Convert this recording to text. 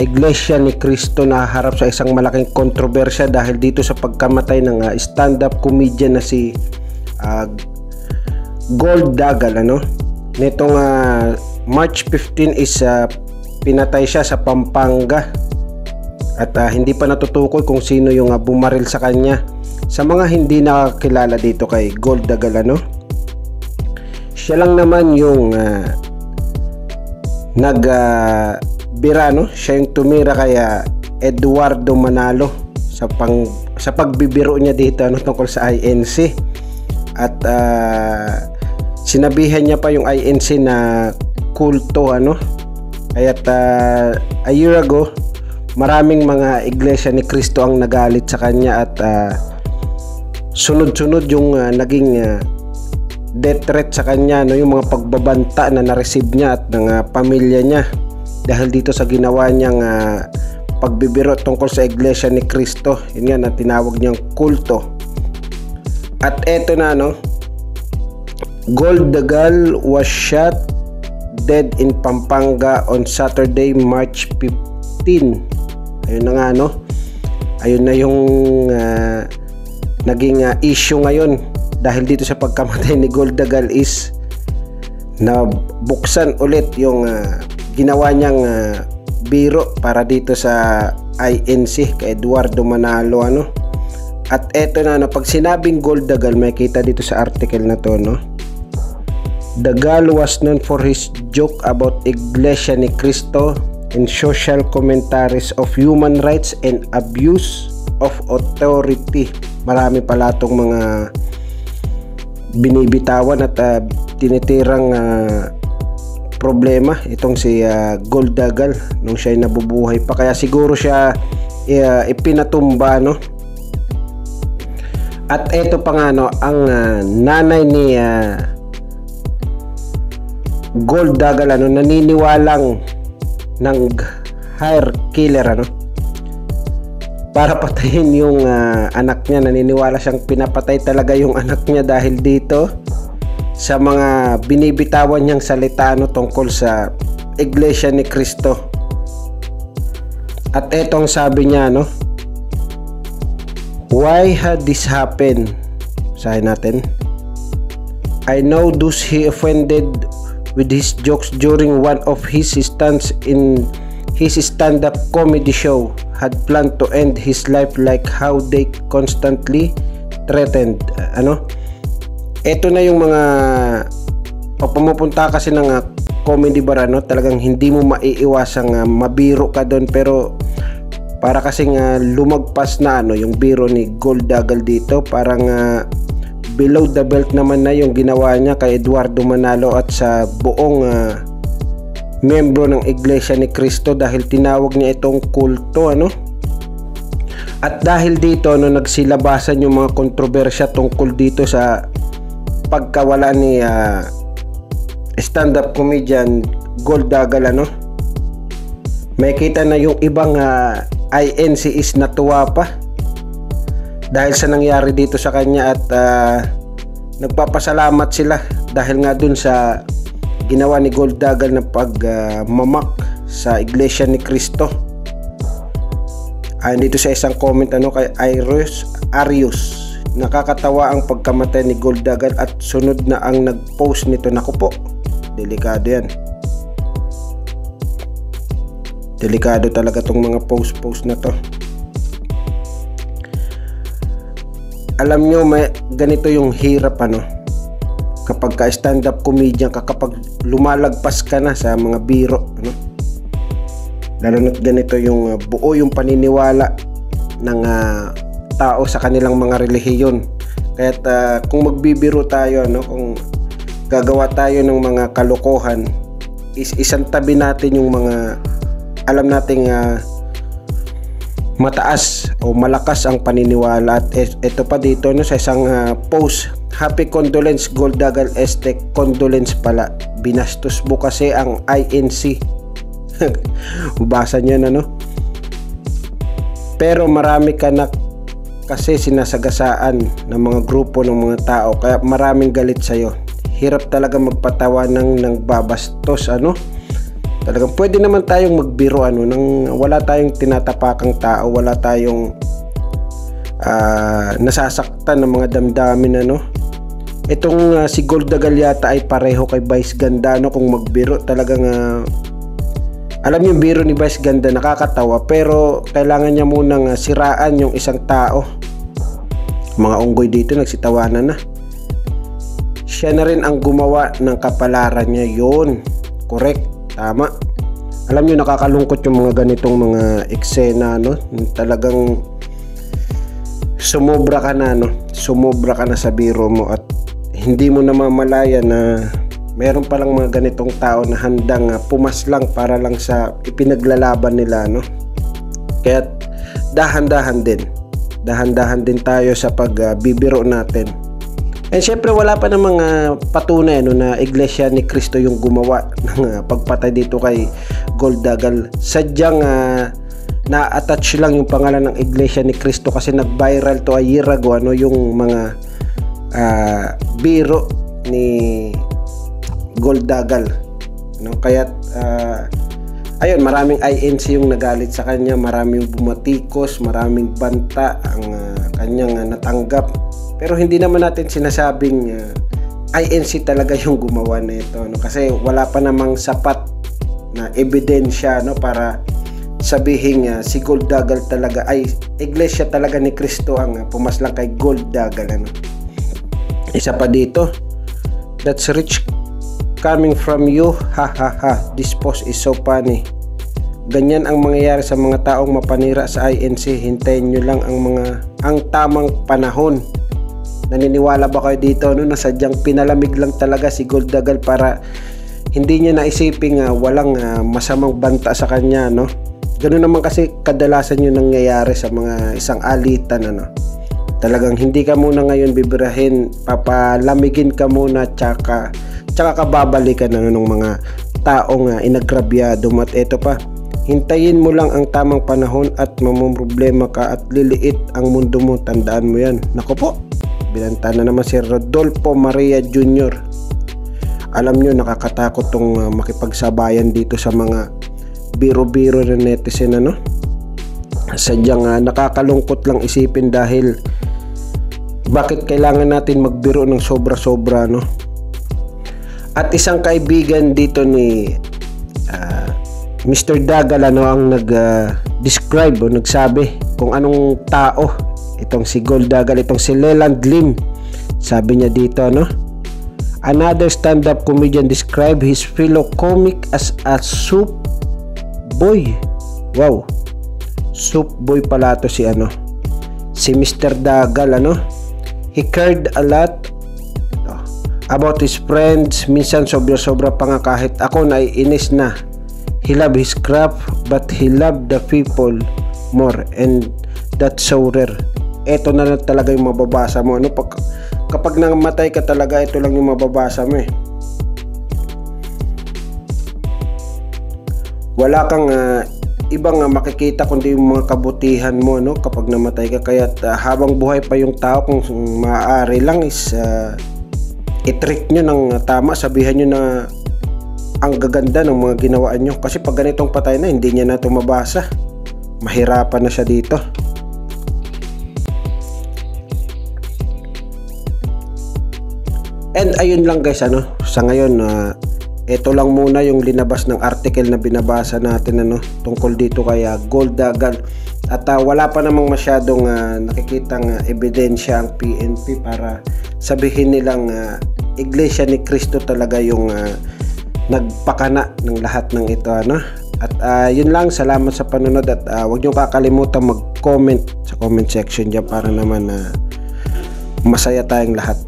Iglesia ni Cristo na harap sa isang malaking kontrobersya dahil dito sa pagkamatay ng stand-up comedian na si Gold Dagal. Nitong March 15 is pinatay siya sa Pampanga at hindi pa natutukoy kung sino yung bumaril sa kanya. Sa mga hindi nakakilala dito kay Gold Dagal, siya lang naman yung bira, siya yung tumira kaya Eduardo Manalo sa pagbibiro niya dito tungkol sa INC at sinabihan niya pa yung INC na kulto. Kaya't a year ago maraming mga iglesia ni Cristo ang nagalit sa kanya at sunod-sunod yung naging death threat sa kanya, yung mga pagbabanta na na-receive niya at ng pamilya niya dahil dito sa ginawa niyang pagbibiro tungkol sa Iglesia ni Cristo. Yun nga na tinawag niyang kulto. At eto na, Gold Dagal was shot dead in Pampanga on Saturday, March 15. Ayun na nga, ayun na yung naging issue ngayon dahil dito sa pagkamatay ni Gold Dagal is na buksan ulit yung ginawa niyang biro para dito sa INC kay Eduardo Manalo. At eto na, pag sinabing Gold Dagal, may kita dito sa article na to, Dagal was known for his joke about Iglesia ni Cristo and social commentaries of human rights and abuse of authority. Marami pala itong mga binibitawan at tinitirang problema itong si Gold Dagal nung siya ay nabubuhay pa, kaya siguro siya ipinatumba. At eto pa nga, ang nanay ni Gold Dagal naniniwalang ng hire killer para patayin yung anak niya. Naniniwala siyang pinapatay talaga yung anak niya dahil dito sa mga binibitawan niyang salita tungkol sa Iglesia ni Cristo. At etong sabi niya, why had this happened? Sahin natin. I know those he offended with his jokes during one of his stunts in his stand-up comedy show had planned to end his life like how they constantly threatened. Ito na yung mga pag pumupunta kasi ng comedy bar, talagang hindi mo maiiwasang mabiro ka doon, pero para kasing lumagpas na yung biro ni Gold Dagal dito, parang below the belt naman na yung ginawa niya kay Eduardo Manalo at sa buong membro ng Iglesia ni Cristo dahil tinawag niya itong kulto. At dahil dito nagsilabasan yung mga kontrobersya tungkol dito sa pagkawala ni stand-up comedian Gold Dagal. May kita na yung ibang INC is natuwa pa dahil sa nangyari dito sa kanya at nagpapasalamat sila dahil nga dun sa ginawa ni Gold Dagal na pagmamak sa Iglesia ni Cristo. Dito sa isang comment kay Arius, nakakatawa ang pagkamatay ni Gold Dagal at sunod na ang nag-post nito. Naku po, delikado yan. Delikado talaga tong mga post na to. Alam nyo, may ganito yung hirap kapag ka stand-up comedian ka, kapag lumalagpas ka na sa mga biro, lalo na't ganito yung buo yung paniniwala ng tao sa kanilang mga relihiyon. Kaya't kung magbibiro tayo, kung gagawa tayo ng mga kalokohan, isang tabi natin yung mga alam nating mataas o malakas ang paniniwala. At ito pa dito sa isang post, happy condolence Gold Dagal, condolence pala, binastos mo kasi ang INC. Basa niya pero marami ka na kasi sinasagasaan ng mga grupo ng mga tao, kaya maraming galit sa'yo. Hirap talaga magpatawa ng babastos. Talagang pwede naman tayong magbiro nang wala tayong tinatapakang tao, wala tayong nasasaktan ng mga damdamin Itong si Goldagal yata ay pareho kay Vice Ganda kung magbiro. Talagang alam yung biro ni Vice Ganda nakakatawa, pero kailangan niya munang siraan yung isang tao. Mga unggoy dito nagsitawanan na. Siya na rin ang gumawa ng kapalaran niya. Yun, correct, tama. Alam niyo, nakakalungkot yung mga ganitong mga eksena talagang sumobra ka na sa biro mo at hindi mo namamalaya na meron palang mga ganitong tao na handang pumaslang para lang sa ipinaglalaban nila Kaya dahan-dahan din tayo sa pagbibiro natin. And syempre wala pa namang patunay na Iglesia ni Cristo yung gumawa ng pagpatay dito kay Goldagal. Sadyang na-attach lang yung pangalan ng Iglesia ni Cristo kasi nag-viral to a year ago yung mga biro ni Goldagal. Kaya ayun, maraming INC yung nagalit sa kanya, maraming bumatikos, maraming banta ang kanyang natanggap. Pero hindi naman natin sinasabing INC talaga yung gumawa nito kasi wala pa namang sapat na ebidensya para sabihin si Goldagal talaga ay Iglesia talaga ni Cristo ang pumaslang kay Goldagal. Isa pa dito, that's rich coming from you, ha ha ha, this post is so funny. Ganyan ang mangyayari sa mga taong mapanira sa INC. Hintayin nyo lang ang tamang panahon. Naniniwala ba kayo dito na sadyang pinalamig lang talaga si Goldagal para hindi niya naisiping walang masamang banta sa kanya Ganun naman kasi kadalasan yung nangyayari sa mga isang alitan Talagang hindi ka muna ngayon bibirahin, papalamigin ka muna tsaka ka babalikan ng mga taong inagrabyado. At eto pa, hintayin mo lang ang tamang panahon at mamumroblema ka at liliit ang mundo mo. Tandaan mo yan. Naku po, binanta na naman si Rodolfo Maria Jr. Alam nyo, nakakatakot tong makipagsabayan dito sa mga biro-biro na netizen Sadyang nakakalungkot lang isipin dahil bakit kailangan natin magbiro ng sobra-sobra At isang kaibigan dito ni Mr. Dagal ang nag-describe o nagsabi kung anong tao itong si Goldagal, itong si Leland Lim. Sabi niya dito another stand-up comedian described his fellow comic as a soup boy. Wow, soup boy pala to si Mr. Dagal he cared a lot about his friends. Minsan sobra-sobra pa nga kahit ako naiinis na. He loved his craft but he loved the people more, and that's so rare. Ito na lang talaga yung mababasa mo kapag namatay ka talaga, ito lang yung mababasa mo Wala kang ibang makikita kundi yung mga kabutihan mo kapag namatay ka. Kaya habang buhay pa yung tao, kung maaari lang is i-treat nyo ng tama, sabihan nyo na ang gaganda ng mga ginawaan nyo. Kasi pag ganitong patay na, hindi niya na ito mabasa, mahirapan na siya dito. And ayun lang guys, sa ngayon ito lang muna yung linabas ng article na binabasa natin tungkol dito kay Goldagal. At wala pa namang masyadong nakikitang ebidensya ang PNP para sabihin nilang Iglesia ni Cristo talaga yung nagpakana ng lahat ng ito At yun lang, salamat sa panonood at huwag niyo kakalimutan mag-comment sa comment section dyan para naman masaya tayong lahat.